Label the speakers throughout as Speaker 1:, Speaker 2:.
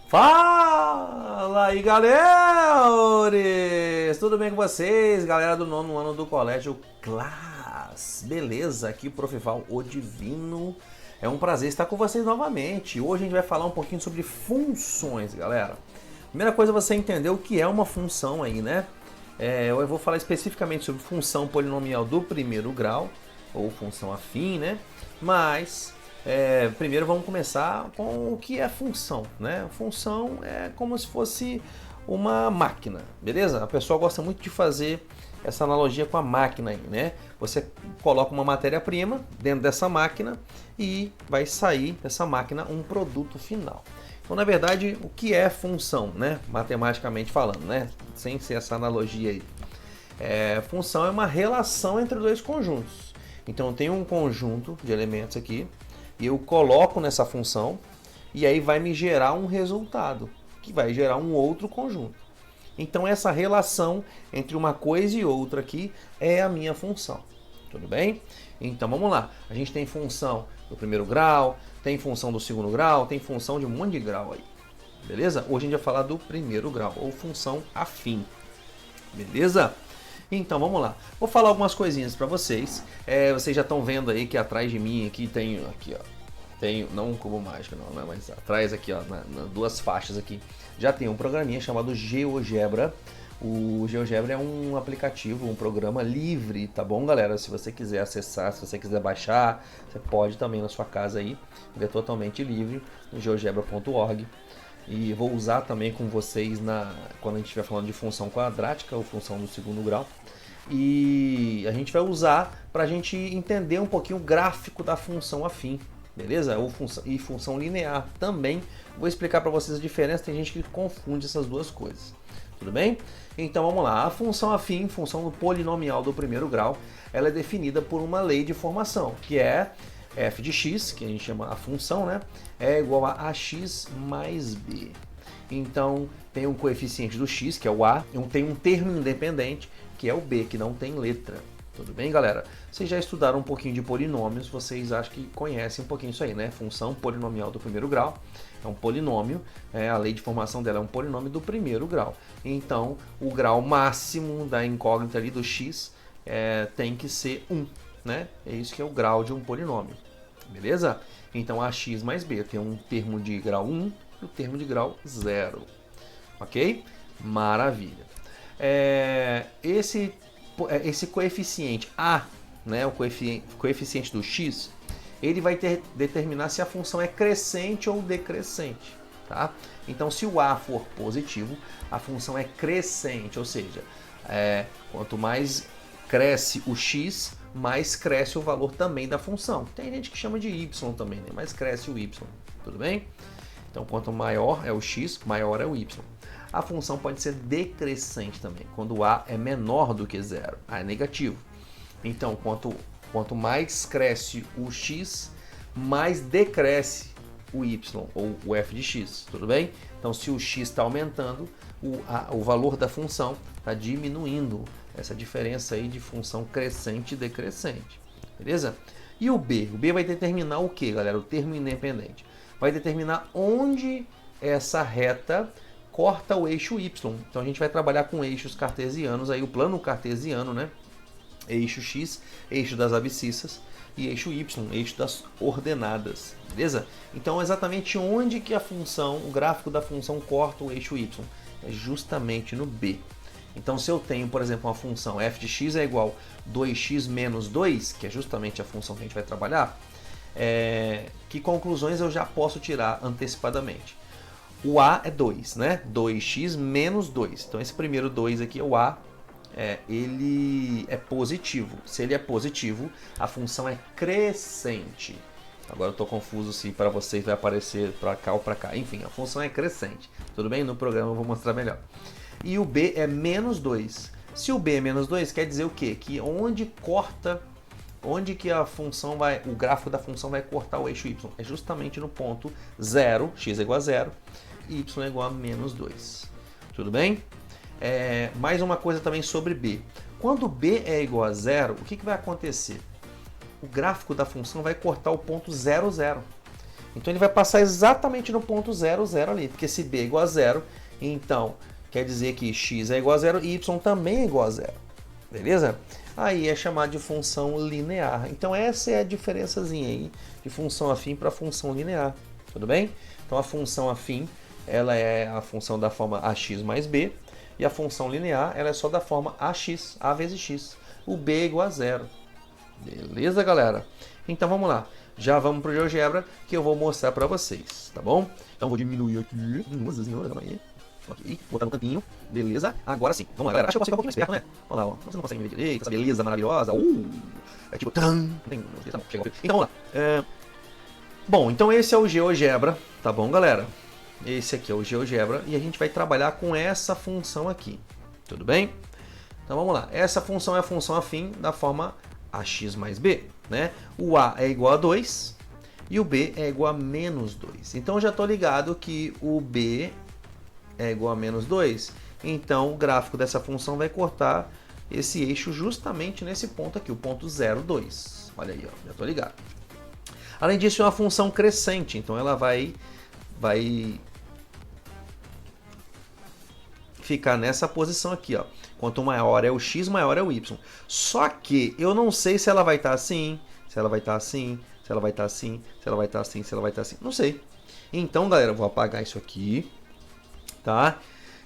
Speaker 1: Fala aí, galera! Tudo bem com vocês? Galera do nono ano do Colégio Class. Beleza? Aqui o Prof. Val, o Divino. É um prazer estar com vocês novamente. Hoje a gente vai falar um pouquinho sobre funções, galera. Primeira coisa é você entender o que é uma função aí, né? Eu vou falar especificamente sobre função polinomial do primeiro grau, ou função afim, né? Mas... primeiro vamos começar com o que é função, né? Função é como se fosse uma máquina, beleza? A pessoa gosta muito de fazer essa analogia com a máquina aí, né? Você coloca uma matéria-prima dentro dessa máquina e vai sair dessa máquina um produto final. Então, na verdade, o que é função, né? Matematicamente falando, né? Sem ser essa analogia aí. Função é uma relação entre dois conjuntos. Então, eu tenho um conjunto de elementos aqui, e eu coloco nessa função e aí vai me gerar um resultado, que vai gerar um outro conjunto. Então essa relação entre uma coisa e outra aqui é a minha função. Tudo bem? Então vamos lá. A gente tem função do primeiro grau, tem função do segundo grau, tem função de um monte de grau aí. Beleza? Hoje a gente vai falar do primeiro grau, ou função afim. Beleza? Então vamos lá, vou falar algumas coisinhas para vocês. Vocês já estão vendo aí que atrás de mim aqui tem, não um cubo mágico não, né? Mas atrás aqui, ó, nas duas faixas aqui, já tem um programinha chamado GeoGebra. O GeoGebra é um aplicativo, um programa livre, tá bom, galera? Se você quiser acessar, se você quiser baixar, você pode também na sua casa aí, ele é totalmente livre, no geogebra.org. E vou usar também com vocês quando a gente estiver falando de função quadrática ou função do segundo grau. E a gente vai usar para a gente entender um pouquinho o gráfico da função afim, beleza? E função linear também. Vou explicar para vocês a diferença, tem gente que confunde essas duas coisas. Tudo bem? Então vamos lá. A função afim, função do polinomial do primeiro grau, ela é definida por uma lei de formação, que é f de x, que a gente chama a função, né? É igual a ax mais b. Então, tem um coeficiente do x, que é o a, e tem um termo independente, que é o b, que não tem letra. Tudo bem, galera? Vocês já estudaram um pouquinho de polinômios, vocês acho que conhecem um pouquinho isso aí, né? Função polinomial do primeiro grau é um polinômio, a lei de formação dela é um polinômio do primeiro grau. Então, o grau máximo da incógnita ali do x tem que ser 1. Né? É isso que é o grau de um polinômio, beleza? Então ax mais b tem um termo de grau 1 e o termo de grau 0, ok? Maravilha. Esse coeficiente a, né, o coeficiente do x, ele vai determinar se a função é crescente ou decrescente, tá? Então se o a for positivo, a função é crescente, ou seja, quanto mais cresce o x, mais cresce o valor também da função. Tem gente que chama de y também, né? Mas cresce o y, tudo bem? Então, quanto maior é o x, maior é o y. A função pode ser decrescente também, quando o a é menor do que 0, a é negativo. Então, quanto mais cresce o x, mais decresce o y, ou o f de x, tudo bem? Então, se o x está aumentando, o valor da função está diminuindo. Essa diferença aí de função crescente e decrescente, beleza? E o b? O b vai determinar o que, galera? O termo independente. Vai determinar onde essa reta corta o eixo y. Então a gente vai trabalhar com eixos cartesianos, aí o plano cartesiano, né? Eixo x, eixo das abscissas, e eixo y, eixo das ordenadas, beleza? Então exatamente onde que a função, o gráfico da função corta o eixo y? É justamente no b. Então, se eu tenho, por exemplo, uma função f de x é igual a 2x menos 2, que é justamente a função que a gente vai trabalhar, que conclusões eu já posso tirar antecipadamente? O a é 2, né? 2x menos 2. Então, esse primeiro 2 aqui, o a, ele é positivo. Se ele é positivo, a função é crescente. Agora eu estou confuso se para vocês vai aparecer para cá ou para cá. Enfim, a função é crescente. Tudo bem? No programa eu vou mostrar melhor. E o b é menos 2. Se o b é menos 2, quer dizer o quê? Que onde que a função vai, o gráfico da função vai cortar o eixo y? É justamente no ponto 0, x é igual a 0, y é igual a menos 2. Tudo bem? Mais uma coisa também sobre b. Quando b é igual a 0, o que vai acontecer? O gráfico da função vai cortar o ponto 0, 0. Então ele vai passar exatamente no ponto 0, 0 ali, porque se b é igual a 0, então quer dizer que x é igual a 0 e y também é igual a 0. Beleza? Aí é chamado de função linear. Então essa é a diferençazinha aí de função afim para função linear. Tudo bem? Então a função afim, ela é a função da forma ax mais b, e a função linear, ela é só da forma ax, a vezes x. O b é igual a 0. Beleza, galera? Então vamos lá. Já vamos para o GeoGebra, que eu vou mostrar para vocês, tá bom? Então vou diminuir aqui. Nossa senhora, calma aí. Ok, botar no cantinho. Beleza. Agora sim. Vamos lá, galera. Acho que eu consigo ficar um pouquinho mais perto, né? Olha lá, ó. Você não consegue me ver direito, essa beleza maravilhosa. É tipo... Não tem... Então vamos lá. Bom, então esse é o GeoGebra, tá bom, galera? Esse aqui é o GeoGebra e a gente vai trabalhar com essa função aqui. Tudo bem? Então vamos lá. Essa função é a função afim da forma ax mais b, né? O a é igual a 2 e o b é igual a menos 2. Então eu já estou ligado que o b é igual a menos 2. Então o gráfico dessa função vai cortar esse eixo justamente nesse ponto aqui, o ponto 0, 2. Olha aí, ó, já estou ligado. Além disso, é uma função crescente, então ela vai ficar nessa posição aqui, ó. Quanto maior é o x, maior é o y. Só que eu não sei se ela vai estar assim, se ela vai estar assim, se ela vai estar assim, se ela vai estar assim, se ela vai estar assim. Não sei. Então, galera, eu vou apagar isso aqui, tá?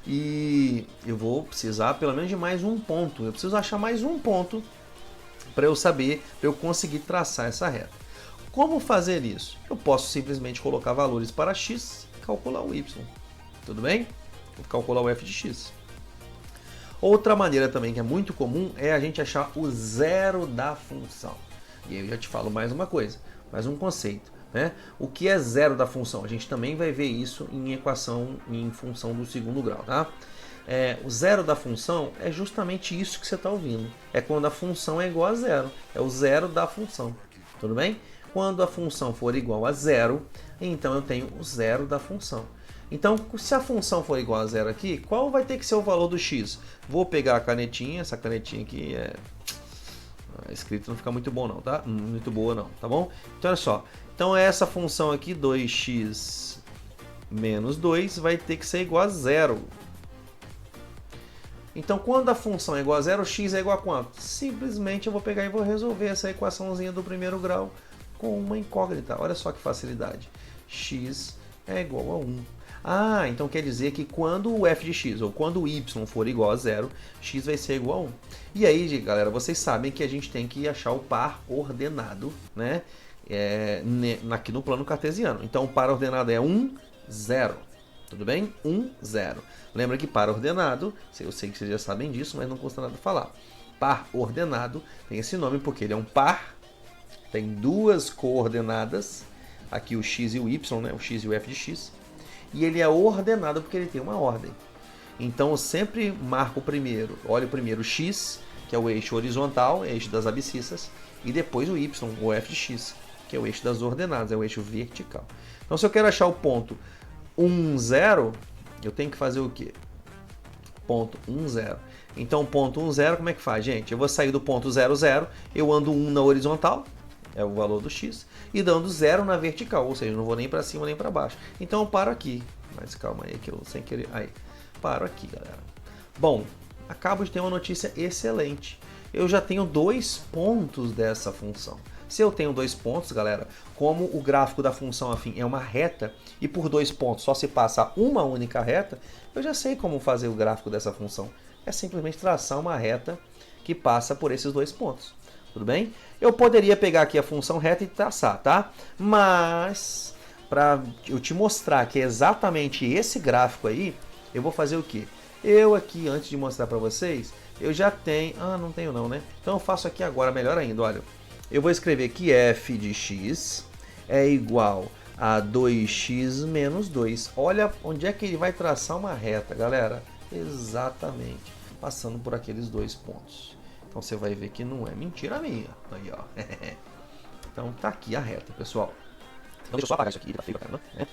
Speaker 1: E eu vou precisar pelo menos de mais um ponto. Eu preciso achar mais um ponto para eu saber, para eu conseguir traçar essa reta. Como fazer isso? Eu posso simplesmente colocar valores para x e calcular o y. Tudo bem? Vou calcular o f de x. Outra maneira também que é muito comum é a gente achar o zero da função. E aí eu já te falo mais uma coisa, mais um conceito, né? O que é zero da função? A gente também vai ver isso em equação em função do segundo grau, tá? O zero da função é justamente isso que você está ouvindo. É quando a função é igual a zero. É o zero da função. Tudo bem? Quando a função for igual a zero, então eu tenho o zero da função. Então, se a função for igual a zero aqui, qual vai ter que ser o valor do x? Vou pegar a canetinha, essa canetinha aqui a escrita não fica muito bom não, tá? Muito boa não, tá bom? Então, olha só. Então, essa função aqui, 2x menos 2, vai ter que ser igual a zero. Então, quando a função é igual a zero, x é igual a quanto? Simplesmente eu vou pegar e vou resolver essa equaçãozinha do primeiro grau com uma incógnita. Olha só que facilidade. X é igual a 1. Ah, então quer dizer que quando o f de x ou quando o y for igual a zero, x vai ser igual a 1. E aí, galera, vocês sabem que a gente tem que achar o par ordenado, né? Aqui no plano cartesiano. Então, o par ordenado é 1, 0. Tudo bem? 1, 0. Lembra que par ordenado, eu sei que vocês já sabem disso, mas não custa nada falar. Par ordenado tem esse nome porque ele é um par, tem duas coordenadas, aqui o x e o y, né? O x e o f de x, e ele é ordenado porque ele tem uma ordem. Então eu sempre marco primeiro, olho primeiro o x, que é o eixo horizontal, eixo das abscissas, e depois o y, o f de x, que é o eixo das ordenadas, é o eixo vertical. Então se eu quero achar o ponto 1, 0, eu tenho que fazer o quê? Ponto 1, 0. Então ponto 1, 0, como é que faz, gente? Eu vou sair do ponto 0, 0, eu ando 1 na horizontal, é o valor do x, e dando 0 na vertical, ou seja, não vou nem para cima nem para baixo. Então eu paro aqui, mas calma aí que eu sem querer, aí, paro aqui, galera. Bom, acabo de ter uma notícia excelente. Eu já tenho 2 pontos dessa função. Se eu tenho 2 pontos, galera, como o gráfico da função afim é uma reta, e por 2 pontos só se passa uma única reta, eu já sei como fazer o gráfico dessa função. É simplesmente traçar uma reta que passa por esses 2 pontos. Tudo bem? Eu poderia pegar aqui a função reta e traçar, tá? Mas, para eu te mostrar que é exatamente esse gráfico aí, eu vou fazer o quê? Eu aqui, antes de mostrar para vocês, eu já tenho... Ah, não tenho não, né? Então eu faço aqui agora, melhor ainda, olha. Eu vou escrever que f de x é igual a 2x menos 2. Olha onde é que ele vai traçar uma reta, galera. Exatamente, passando por aqueles 2 pontos. Então você vai ver que não é mentira minha. Aí, ó. Então tá aqui a reta, pessoal. Então deixa eu só apagar isso aqui, tá feio pra caramba, né?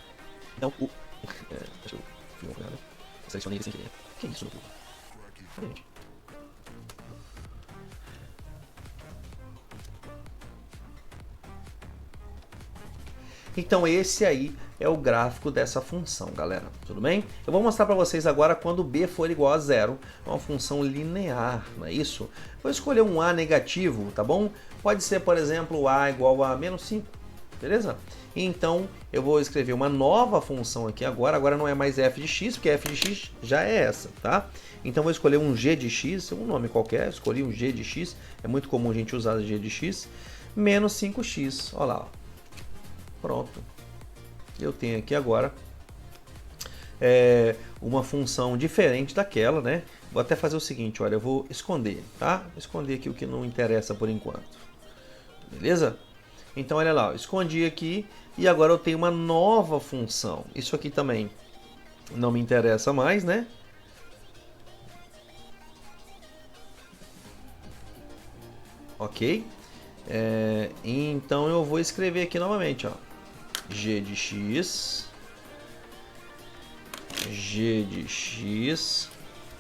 Speaker 1: Então deixa eu filmar, né? Selecionei ele sem querer. Que isso, meu povo? Cadê, gente? Então esse aí é o gráfico dessa função, galera. Tudo bem? Eu vou mostrar para vocês agora quando b for igual a zero, uma função linear, não é isso? Vou escolher um a negativo, tá bom? Pode ser, por exemplo, a igual a menos 5, beleza? Então eu vou escrever uma nova função aqui agora não é mais f de x, porque f de x já é essa, tá? Então vou escolher um g de x, um nome qualquer, escolhi um g de x, é muito comum a gente usar g de x, menos 5x, olha lá, ó. Pronto. Eu tenho aqui agora uma função diferente daquela, né? Vou até fazer o seguinte, olha, eu vou esconder, tá? Esconder aqui o que não interessa por enquanto. Beleza? Então, olha lá, eu escondi aqui e agora eu tenho uma nova função. Isso aqui também não me interessa mais, né? Ok? Então eu vou escrever aqui novamente, ó. G de x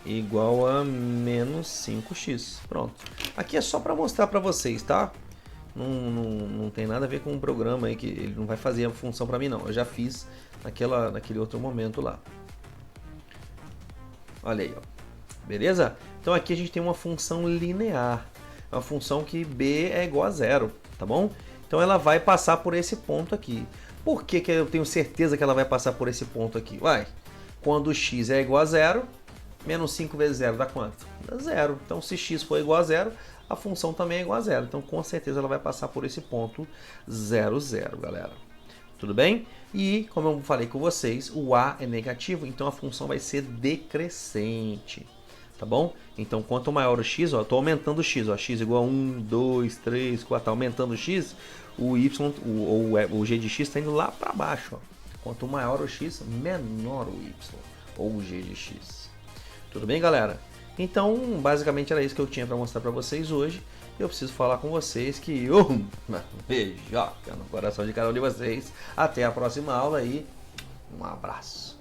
Speaker 1: igual a menos 5x. Pronto. Aqui é só para mostrar para vocês, tá? Não tem nada a ver com um programa aí que ele não vai fazer a função para mim, não. Eu já fiz naquele outro momento lá. Olha aí, ó. Beleza? Então aqui a gente tem uma função linear. Uma função que b é igual a zero, tá bom? Então ela vai passar por esse ponto aqui. Por que que eu tenho certeza que ela vai passar por esse ponto aqui? Uai, quando x é igual a zero, menos 5 vezes zero dá quanto? Dá zero. Então se x for igual a zero, a função também é igual a zero. Então com certeza ela vai passar por esse ponto 0, 0, galera. Tudo bem? E como eu falei com vocês, o a é negativo, então a função vai ser decrescente. Tá bom? Então, quanto maior o x, ó, eu estou aumentando o x, ó, x igual a 1, 2, 3, 4, tá aumentando o x, o y, o g de x está indo lá para baixo. Ó. Quanto maior o x, menor o y, ou o g de x. Tudo bem, galera? Então, basicamente era isso que eu tinha para mostrar para vocês hoje. Eu preciso falar com vocês que beijoca no coração de cada um de vocês. Até a próxima aula e um abraço.